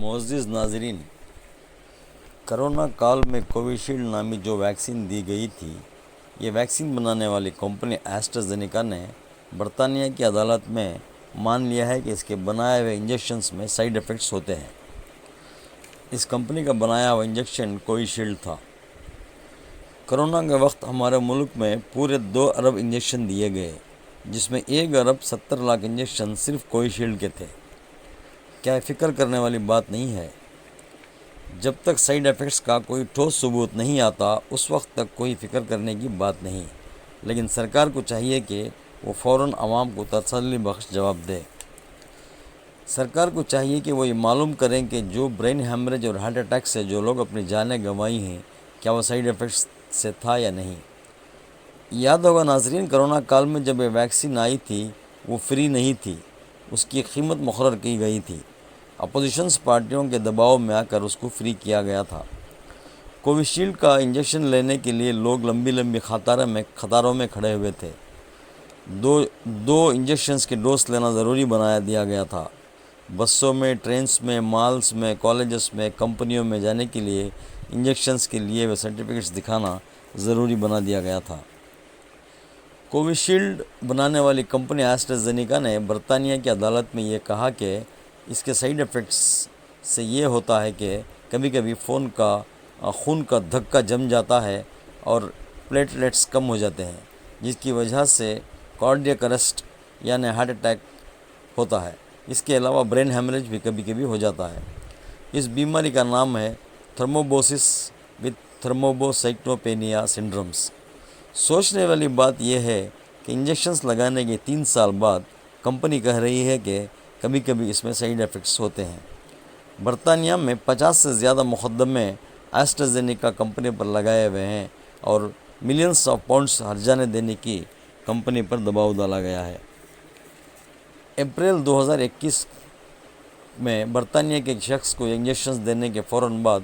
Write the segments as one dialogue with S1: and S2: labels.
S1: معزز ناظرین، کرونا کال میں کووشیلڈ نامی جو ویکسین دی گئی تھی، یہ ویکسین بنانے والی کمپنی ایسٹرازینیکا نے برطانیہ کی عدالت میں مان لیا ہے کہ اس کے بنائے ہوئے انجیکشنز میں سائیڈ ایفیکٹس ہوتے ہیں۔ اس کمپنی کا بنایا ہوا انجیکشن کووشیلڈ تھا۔ کرونا کے وقت ہمارے ملک میں پورے 2 ارب انجیکشن دیے گئے، جس میں 1 ارب 70 لاکھ انجیکشن صرف کووشیلڈ کے تھے۔ کیا فکر کرنے والی بات نہیں ہے؟ جب تک سائیڈ ایفیکٹس کا کوئی ٹھوس ثبوت نہیں آتا، اس وقت تک کوئی فکر کرنے کی بات نہیں، لیکن سرکار کو چاہیے کہ وہ فوراً عوام کو تسلی بخش جواب دے۔ سرکار کو چاہیے کہ وہ یہ معلوم کریں کہ جو برین ہیمریج اور ہارٹ اٹیک سے جو لوگ اپنی جانیں گنوائی ہیں، کیا وہ سائیڈ ایفیکٹس سے تھا یا نہیں۔ یاد ہوگا ناظرین، کرونا کال میں جب یہ ویکسین آئی تھی، وہ فری نہیں تھی، اس کی قیمت مقرر کی گئی تھی۔ اپوزیشنز پارٹیوں کے دباؤ میں آ کر اس کو فری کیا گیا تھا۔ کووشیلڈ کا انجیکشن لینے کے لیے لوگ لمبی لمبی قطاروں میں کھڑے ہوئے تھے۔ دو انجیکشنز کے ڈوز لینا ضروری بنا دیا گیا تھا۔ بسوں میں، ٹرینس میں، مالز میں، کالجز میں، کمپنیوں میں جانے کے لیے انجیکشنز کے لیے وہ سرٹیفکیٹس دکھانا ضروری بنا دیا گیا تھا۔ کووشیلڈ بنانے والی کمپنی ایسٹرازینیکا نے برطانیہ کی عدالت میں یہ کہا کہ اس کے سائیڈ ایفیکٹس سے یہ ہوتا ہے کہ کبھی کبھی خون کا دھکا جم جاتا ہے اور پلیٹلیٹس کم ہو جاتے ہیں، جس کی وجہ سے کارڈیاک اریسٹ یعنی ہارٹ اٹیک ہوتا ہے۔ اس کے علاوہ برین ہیمریج بھی کبھی کبھی ہو جاتا ہے۔ اس بیماری کا نام ہے تھرومبوسس وتھ تھرومبوسائٹوپینیا سنڈرومز۔ سوچنے والی بات یہ ہے کہ انجیکشنز لگانے کے 3 سال بعد کمپنی کہہ رہی ہے کہ کبھی کبھی اس میں سائیڈ ایفیکٹس ہوتے ہیں۔ برطانیہ میں 50 سے زیادہ مقدمے ایسٹرازینیکا کمپنی پر لگائے ہوئے ہیں اور ملینز آف پاؤنڈز ہرجانے دینے کی کمپنی پر دباؤ ڈالا گیا ہے۔ اپریل 2021 میں برطانیہ کے ایک شخص کو انجیکشنز دینے کے فوراً بعد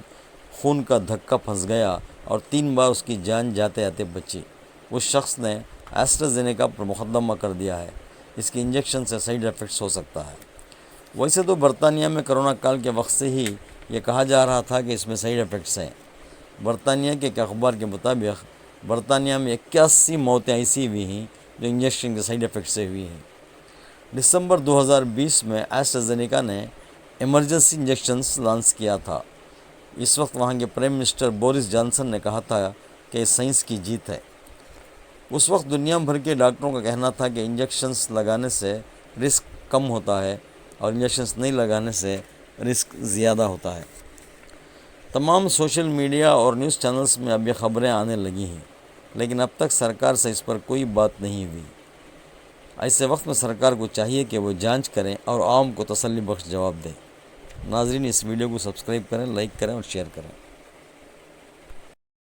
S1: خون کا دھکا پھنس گیا اور 3 بار اس کی جان جاتے جاتے بچی۔ اس شخص نے ایسٹرازینیکا پر مقدمہ کر دیا ہے۔ اس کے انجیکشن سے سائیڈ ایفیکٹس ہو سکتا ہے۔ ویسے تو برطانیہ میں کرونا کال کے وقت سے ہی یہ کہا جا رہا تھا کہ اس میں سائیڈ ایفیکٹس ہیں۔ برطانیہ کے ایک اخبار کے مطابق برطانیہ میں 81 موتیں ایسی ہوئی ہیں جو انجیکشن کے سائیڈ ایفیکٹ سے ہوئی ہیں۔ دسمبر 2020 میں ایسٹرازینیکا نے ایمرجنسی انجیکشنز لانچ کیا تھا۔ اس وقت وہاں کے پرائم منسٹر بورس جانسن نے کہا تھا کہ یہ سائنس کی جیت ہے۔ اس وقت دنیا بھر کے ڈاکٹروں کا کہنا تھا کہ انجیکشنز لگانے سے رسک کم ہوتا ہے اور انجیکشنز نہیں لگانے سے رسک زیادہ ہوتا ہے۔ تمام سوشل میڈیا اور نیوز چینلز میں اب یہ خبریں آنے لگی ہیں، لیکن اب تک سرکار سے اس پر کوئی بات نہیں ہوئی۔ ایسے وقت میں سرکار کو چاہیے کہ وہ جانچ کریں اور عوام کو تسلی بخش جواب دیں۔ ناظرین، اس ویڈیو کو سبسکرائب کریں، لائک کریں اور شیئر کریں۔